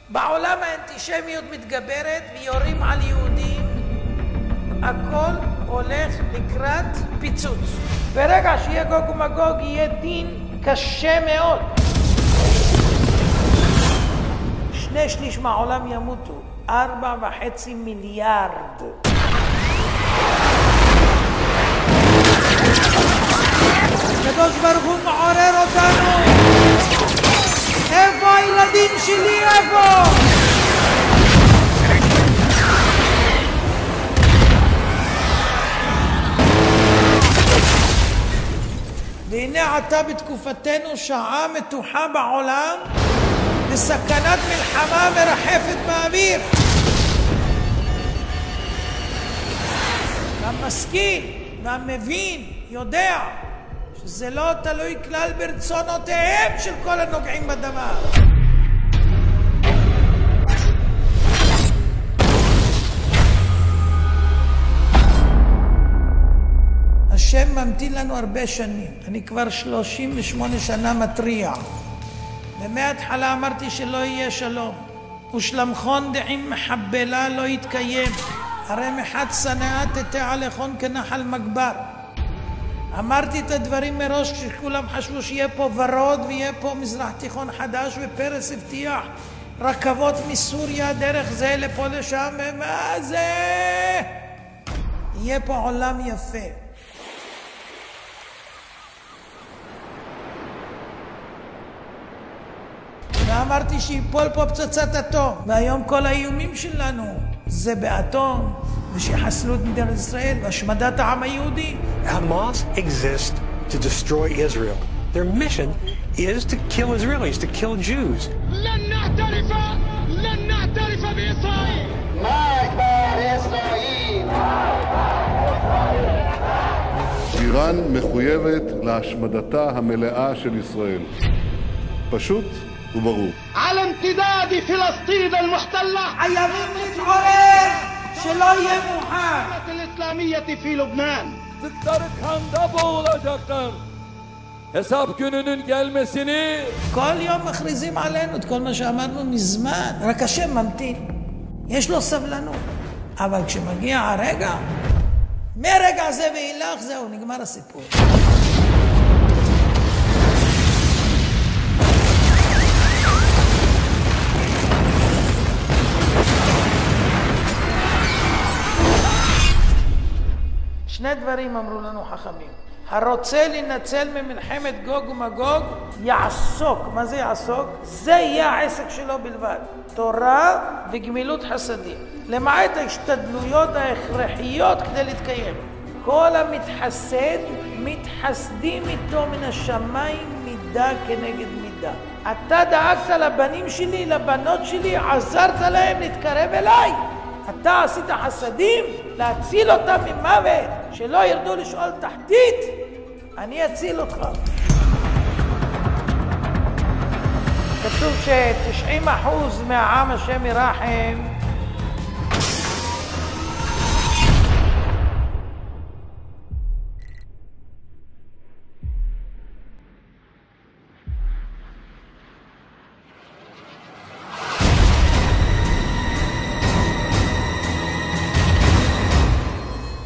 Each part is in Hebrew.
בעולם האנטישמיות מתגברת ויורים על יהודים. הכל הולך לקראת פיצוץ. ברגע שיהיה גוג ומגוג יהיה דין קשה מאוד. 2/3 מהעולם ימותו. 4.5 מיליארד. הקדוש ברוך הוא מעורר אותנו. איפה הילדים שלי? איפה? והנה עתה בתקופתנו שעה מתוחה בעולם וסכנת מלחמה מרחפת באוויר. והמשכיל והמבין יודע שזה לא תלוי כלל ברצונותיהם של כל הנוגעים בדבר. השם ממתין לנו הרבה שנים. אני כבר 38 שנה מטריע. ומההתחלה אמרתי שלא יהיה שלום. ושלמכון דעים מחבלה לא יתקיים. הרי מחד שנאה תטע עליכון כנחל מגבר. אמרתי את הדברים מראש כשכולם חשבו שיהיה פה ורוד ויהיה פה מזרח תיכון חדש, ופרס הבטיח רכבות מסוריה דרך זה לפה לשם. ומה זה? יהיה פה עולם יפה. ואמרתי שיפול פה פצצת אטום, והיום כל האיומים שלנו זה באטום, ושיחסלו את מדינת ישראל והשמדת העם היהודי. Hamas exists to destroy Israel. Their mission is to kill Israelis, to kill Jews. لن نعترف بإسرائيل. ما أكبر إسرائيل. איראן מחויבת להשמדתה המלאה של ישראל. פשוט וברור. على امتداد فلسطين المحتلة. חייבים להתעורר שלא יהיה מאוחר. الإسلامية في لبنان. Sıkları kanda boğulacaklar. Hesap gününün gelmesini כל יום מכריזים עלינו את כל מה שאמרנו מזמן. רק השם ממתין. יש לו סבלנות. אבל כשמגיע הרגע, מרגע זה ואילך זהו, נגמר הסיפור. שני דברים אמרו לנו חכמים. הרוצה לנצל ממלחמת גוג ומגוג יעסוק. מה זה יעסוק? זה יהיה העסק שלו בלבד. תורה וגמילות חסדים. למעט ההשתדלויות ההכרחיות כדי להתקיים. כל המתחסד מתחסדים איתו מן השמיים מידה כנגד מידה. אתה דאגת לבנים שלי, לבנות שלי, עזרת להם להתקרב אליי. אתה עשית חסדים להציל אותם ממוות, שלא ירדו לשאול תחתית, אני אציל אותך. כתוב ש90% מהעם השם ירחם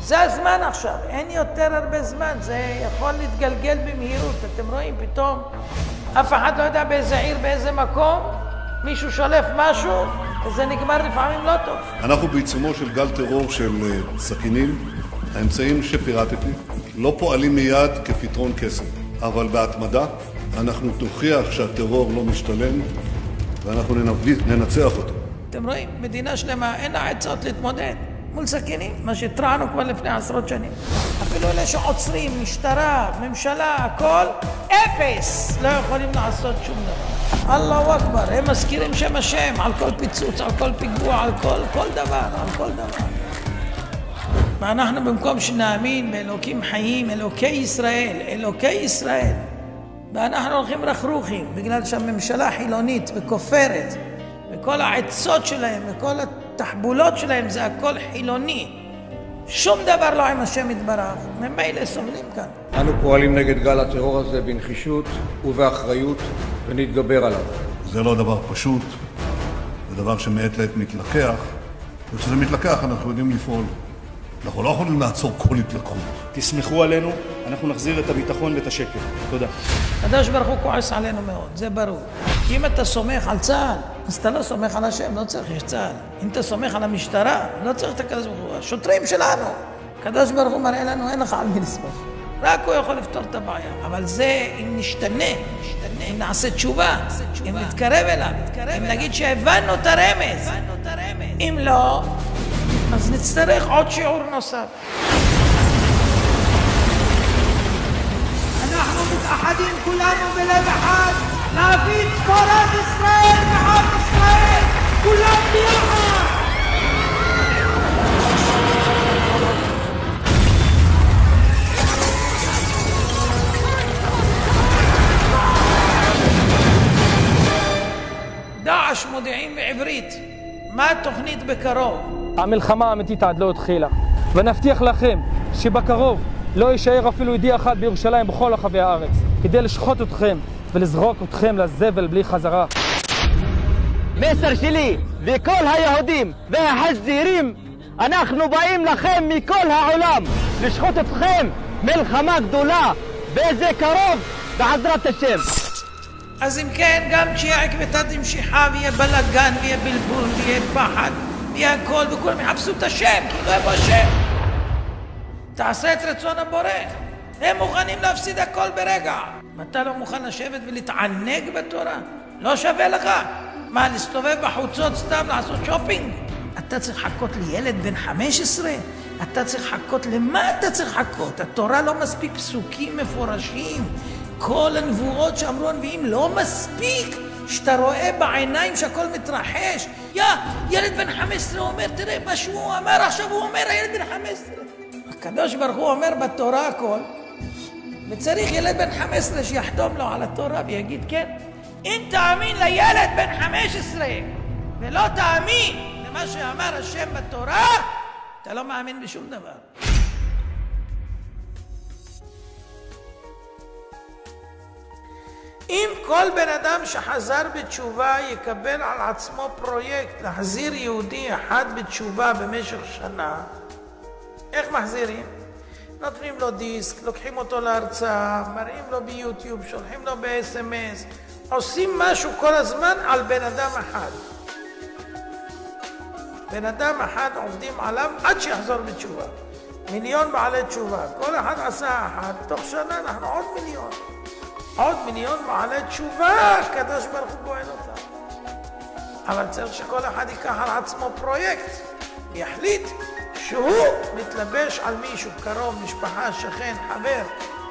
זה הזמן עכשיו, אין יותר הרבה זמן, זה יכול להתגלגל במהירות. אתם רואים פתאום, אף אחד לא יודע באיזה עיר, באיזה מקום, מישהו שולף משהו, וזה נגמר לפעמים לא טוב. אנחנו בעיצומו של גל טרור של סכינים. האמצעים שפירטתי לא פועלים מיד כפתרון קסם, אבל בהתמדה אנחנו תוכיח שהטרור לא משתלם, ואנחנו ננצח אותו. אתם רואים, מדינה שלמה אין לה עצות להתמודד מול סכינים, מה שהתרענו כבר לפני עשרות שנים. אפילו אלה שעוצרים, משטרה, ממשלה, הכל, אפס, לא יכולים לעשות שום דבר. אללהו אכבר, הם מזכירים שם השם על כל פיצוץ, על כל פיגוע, על כל דבר, על כל דבר. ואנחנו במקום שנאמין באלוקים חיים, אלוקי ישראל, ואנחנו הולכים רחרוכים, בגלל שהממשלה חילונית וכופרת, וכל העצות שלהם, וכל התחבולות שלהם, זה הכל חילוני. שום דבר לא עם השם יתברך, ממילא סובלים כאן. אנו פועלים נגד גל הטרור הזה בנחישות ובאחריות, ונתגבר עליו. זה לא דבר פשוט, זה דבר שמעת לעת מתלקח, וכשזה מתלקח אנחנו יודעים לפעול. אנחנו לא יכולים לעצור כל התלקחות. תסמכו עלינו, אנחנו נחזיר את הביטחון ואת השקט. תודה. הקדוש ברוך הוא כועס עלינו מאוד, זה ברור. כי אם אתה סומך על צה"ל, אז אתה לא סומך על השם, לא צריך, יש צה"ל. אם אתה סומך על המשטרה, לא צריך את הקדוש ברוך הוא. השוטרים שלנו, הקדוש ברוך הוא מראה לנו, אין לך על מי לסמוך. רק הוא יכול לפתור את הבעיה. אבל זה אם נשתנה, אם נעשה תשובה, אם נתקרב אליו, אם נגיד שהבנו את הרמז. אם לא, אז נצטרך עוד שיעור נוסף. אנחנו מתאחדים כולנו בלב אחד להביא את תורת ישראל ועם ישראל, כולם ביחד. דאעש מודיעים בעברית, מה התוכנית בקרוב? המלחמה האמיתית עד לא התחילה, ונבטיח לכם שבקרוב לא יישאר אפילו יהודי אחד בירושלים בכל רחבי הארץ, כדי לשחוט אתכם ולזרוק אתכם לזבל בלי חזרה. מסר שלי וכל היהודים והחזירים, אנחנו באים לכם מכל העולם לשחוט אתכם מלחמה גדולה, וזה קרוב בעזרת השם. אז אם כן, גם כשיהיה עקבתא דמשיחא ויהיה בלגן ויהיה בלבול ויהיה פחד ויהיה הכל וכולם יחפשו את השם, כאילו איפה השם? תעשה את רצון הבורא. הם מוכנים להפסיד הכל ברגע. אתה לא מוכן לשבת ולהתענג בתורה? לא שווה לך? מה, להסתובב בחוצות סתם לעשות שופינג? אתה צריך לחכות לילד בן 15? אתה צריך לחכות, למה אתה צריך לחכות? התורה לא מספיק פסוקים מפורשים. כל הנבואות שאמרו הנביאים לא מספיק, שאתה רואה בעיניים שהכל מתרחש. ילד בן 15 אומר, תראה מה שהוא אמר, עכשיו הוא אומר הילד בן 15. הקדוש ברוך הוא אומר בתורה הכל, וצריך ילד בן 15 שיחתום לו על התורה ויגיד כן. אם תאמין לילד בן 15 ולא תאמין למה שאמר השם בתורה, אתה לא מאמין בשום דבר. אם כל בן אדם שחזר בתשובה יקבל על עצמו פרויקט להחזיר יהודי אחד בתשובה במשך שנה, איך מחזירים? נותנים לו דיסק, לוקחים אותו להרצאה, מראים לו ביוטיוב, שולחים לו ב-SMS, עושים משהו כל הזמן על בן אדם אחד. בן אדם אחד עובדים עליו עד שיחזור בתשובה. 1,000,000 בעלי תשובה, כל אחד עשה אחד, תוך שנה אנחנו עוד 1,000,000. עוד 1,000,000 בעלי תשובה, הקדוש ברוך הוא גואל אותם. אבל צריך שכל אחד ייקח על עצמו פרויקט, יחליט שהוא מתלבש על מישהו, קרוב, משפחה, שכן, חבר,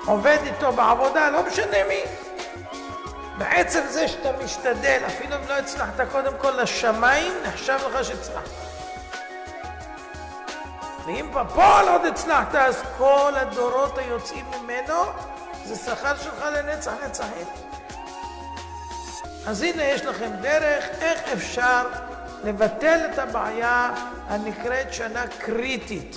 עובד איתו בעבודה, לא משנה מי. בעצם זה שאתה משתדל, אפילו אם לא הצלחת קודם כל לשמיים, נחשב לך שהצלחת. ואם בפועל עוד הצלחת, אז כל הדורות היוצאים ממנו, זה שכר שלך לנצח נצחים. אז הנה יש לכם דרך איך אפשר לבטל את הבעיה הנקראת שנה קריטית.